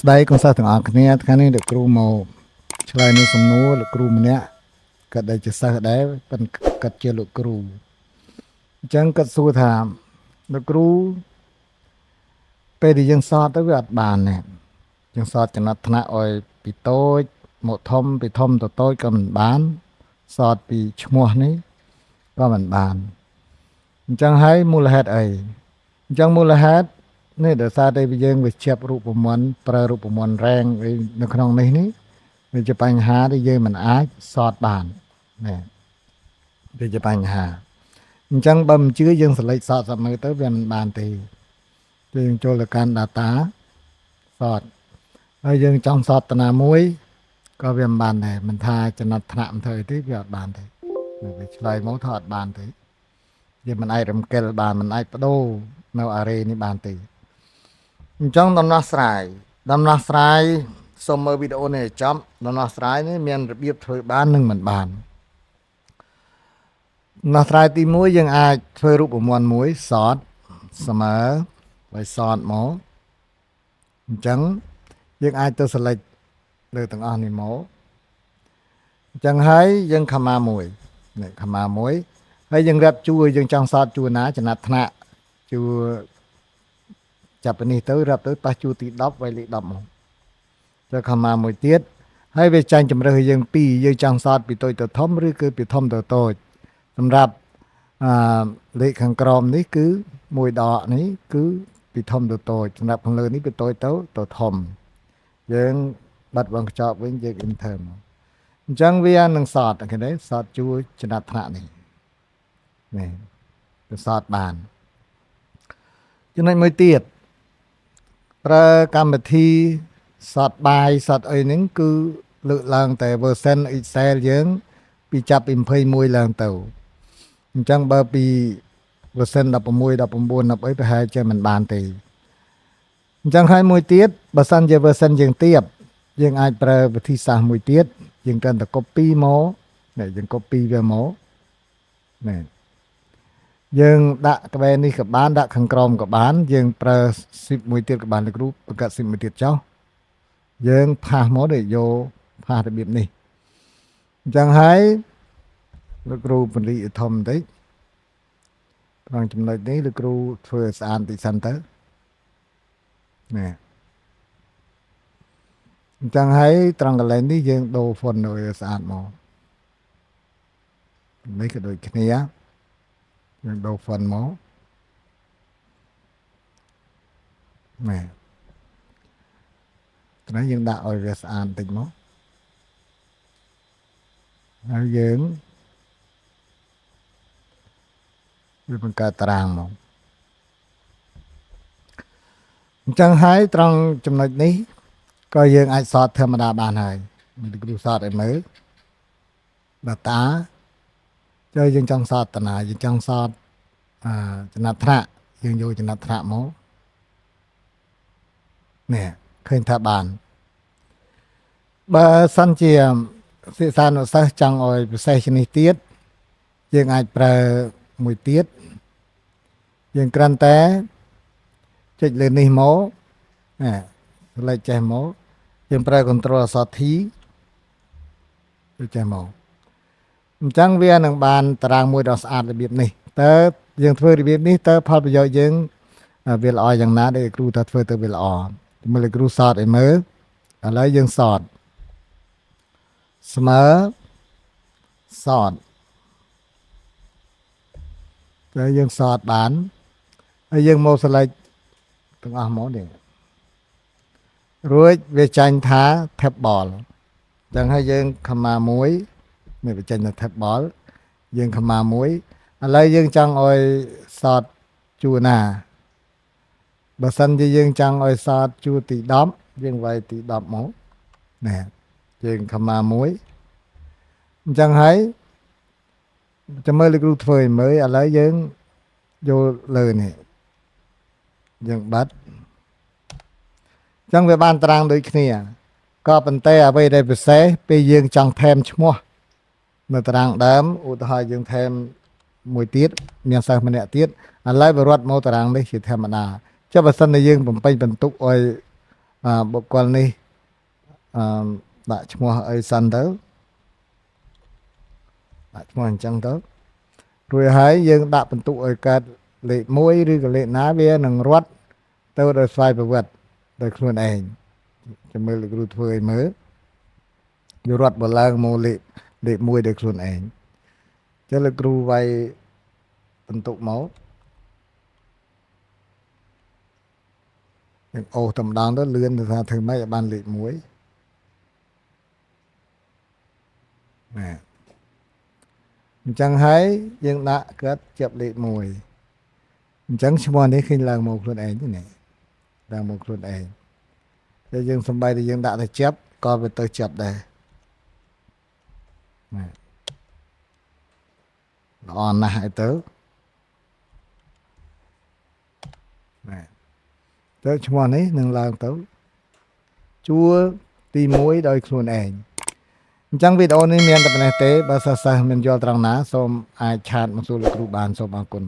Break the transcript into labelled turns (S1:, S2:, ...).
S1: ស្ដីកូនសិស្សទាំងអស់គ្នាថ្ងៃនេះលោកគ្រូមកឆ្លើយនឹងសំណួរលោកគ្រូម្នាក់គាត់ដែលជាសិស្សដែរប៉ុន្តែគាត់ជាលោកគ្រូអញ្ចឹងគាត់សួរថាលោកគ្រូពេលដែលយើងសតទៅវាអត់បានទេយើងសតចំណាត់ថ្នាក់ឲ្យពីតូចមកធំពីធំទៅតូចក៏មិនបានសតពីឈ្មោះនេះក៏មិនបានអញ្ចឹងហើយមូលហេតុអីអញ្ចឹងមូលហេតុនេះដោយសារតែយើងវាជាប់រូបមន្តប្រើរូបមន្តរែងនៅក្នុងនេះវាជាបញ្ហាដែលយើងមិនអាចសតបានណាវាជាបញ្ហាអញ្ចឹងបើមិនជឿយើងសលេចសតមើលទៅវាមិនបានទេយើងចូលទៅកាន់ data សតហើយយើងចង់សតតាណាមួយក៏វាមិនបានដែរមិនថាចំណាត់ថ្នាក់មិនធ្វើអីទេវាអត់បានទេវាឆ្លើយមកថាអត់បានទេយើងមិនអាចរំកិលបានមិនអាចបដូរនៅ array នេះបានទេអញ្ចឹងដំណោះស្រាយសូមមើលវីដេអូនេះឲ្យចប់ដំណោះស្រាយនេះមានរបៀបធ្វើបាននិងមិនបានដំណោះស្រាយទី1យើងអាចធ្វើរូបមន្តមួយសតស្មើហើយសតមកអញ្ចឹងយើងអាចទៅ select លើទាំងអស់នេះមកអញ្ចឹងហើយយើងខមាមួយនេះខមាមួយហើយយើងរាប់ជួរយើងចង់សតជួរណាចំណាត់ថ្នាក់ជួរចាប់ពីនេះទៅរាប់ទៅប៉ះជួរទី10វាយលេខ10មកចុះខមាមួយទៀតហើយវាចាញ់ជំរើសយើង2យើងចង់សតពីតូចទៅធំឬគឺពីធំទៅតូចសម្រាប់លេខខាងក្រោមនេះគឺមួយដកនេះគឺពីធំទៅតូចសម្រាប់ខាងលើនេះពីតូចទៅធំយើងបាត់វងកញ្ចក់វិញយើង enter មកអញ្ចឹងវានឹងសតឃើញទេសតជួរចំណាត់ថ្នាក់នេះនេះទៅសតបានចំណុចមួយទៀតប្រើកម្មវិធីសតបាយសតអីហ្នឹងគឺលើកឡើងតែ version Excel យើងពីចាប់ពី21ឡើងទៅអញ្ចឹងបើពី version 16 19 13ប្រហែលជាមិនបានទេអញ្ចឹងហើយមួយទៀតបើសិនជា version យើងទៀបយើងអាចប្រើវិធីសាស្ត្រមួយទៀតយើងគ្រាន់តែ copy មកនេះយើង copy វាមកនេះយើងដាក់ក្បែរនេះក៏បានដាក់ខាងក្រោមក៏បានយើងប្រើ shift មួយទៀតក៏បានលោកគ្រូបង្កើត shift មួយទៀតចុះយើងផាសមកដូចយកផាសរបៀបនេះអញ្ចឹងហើយលោកគ្រូពន្លឺធំបន្តិចក្នុងចំណុចនេះលោកគ្រូធ្វើស្អាតបន្តិចសិនទៅនេះអញ្ចឹងហើយត្រង់កន្លែងនេះយើងដូរ font ឲ្យស្អាតមកនេះក៏ដូចគ្នាយើងដូរ font មកនេះត្រង់យើងដាក់ឲ្យវាស្អាតបន្តិចមកហើយយើងវាបង្កើតតារាងមកអញ្ចឹងហើយត្រង់ចំណុចនេះក៏យើងអាចសតធម្មតាបានហើយមានគ្រូសតឲ្យមើល data ចុះយើងចង់សតតាណាយើងចង់សតចំណាត់ថ្នាក់យើងយកចំណាត់ថ្នាក់មកនេះឃើញថាបានបើសិនជាសិស្សានុសិស្សចង់ឲ្យពិសេសជាងនេះទៀតយើងអាចប្រើមួយទៀតយើងគ្រាន់តែចុចលើនេះមកលេខចេះមកយើងប្រើ control អក្សរ T ចេះមកអញ្ចឹងវានឹងបានតារាងមួយដ៏ស្អាតរបៀបនេះតើយើងធ្វើរបៀបនេះតើផលប្រយោជន៍យើងវាល្អយ៉ាងណាដែលគ្រូថាធ្វើទៅវាល្អមើលគ្រូសតឲ្យមើលឥឡូវយើងសតស្មើសតតែយើងសតបានហើយយើងមក select ទាំងអស់មកនេះរួចវាចាញ់ថា table អញ្ចឹងហើយយើងខមាមួយនេះវាចាញ់ថា table យើងខមាមួយឥឡូវយើងចង់ឲ្យសតជួរណាបើសិនជាយើងចង់ឲ្យសតជួរទី10យើងវាយទី10មកនេះយើងខមាមួយអញ្ចឹងហើយចាំមើលលោកគ្រូធ្វើឲ្យមើលឥឡូវយើងយកលើនេះយើងបាត់អញ្ចឹងវាបានតារាងដូចគ្នាក៏ប៉ុន្តែអ្វីដែលពិសេសពេលយើងចង់ថែមឈ្មោះនៅតារាងដើមឧទាហរណ៍យើងថែមមួយទៀតមានសិស្សម្នាក់ទៀតឥឡូវវារត់មកតារាងនេះជាធម្មតាចុះបើសិនតែយើងបំពេញបន្ទុកឲ្យ បុគ្គលនេះដាក់ឈ្មោះអីសិនទៅដាក់ឈ្មោះអញ្ចឹងទៅរួចហើយយើងដាក់បន្ទុកឲ្យកើតលេខ1ឬក៏លេខណាវានឹងរត់ទៅដោយស្វ័យប្រវត្តិដោយខ្លួនឯងចាំមើលលោកគ្រូធ្វើឲ្យមើលវារត់បឡើងមកលេខ1ដោយខ្លួនឯងចឹងលោកគ្រូវាយបន្ទុកមកយើងអូសតែម្ដងទៅលឿនទៅថាធ្វើម៉េចឲ្យបានលេខ1ណាអញ្ចឹងហើយយើងដាក់កើតជាប់លេខ1អញ្ចឹងឈ្មោះនេះឃើញឡើងមកខ្លួនឯងទេនេះឡើងមកខ្លួនឯងតែយើងសំបីតែយើងដាក់ទៅជាប់ក៏វាទៅជាប់ដែរណាល្អណាស់ឲ្យទៅណាទៅឈ្មោះនេះនឹងឡើងទៅជួរទី1ដោយខ្លួនឯងអញ្ចឹងវីដេអូនេះមានតែប៉ុណ្ណេះទេបើសិស្សមានយល់ត្រង់ណាសូមអាចឆាតមកសួរលោកគ្រូបានសូមអរគុណ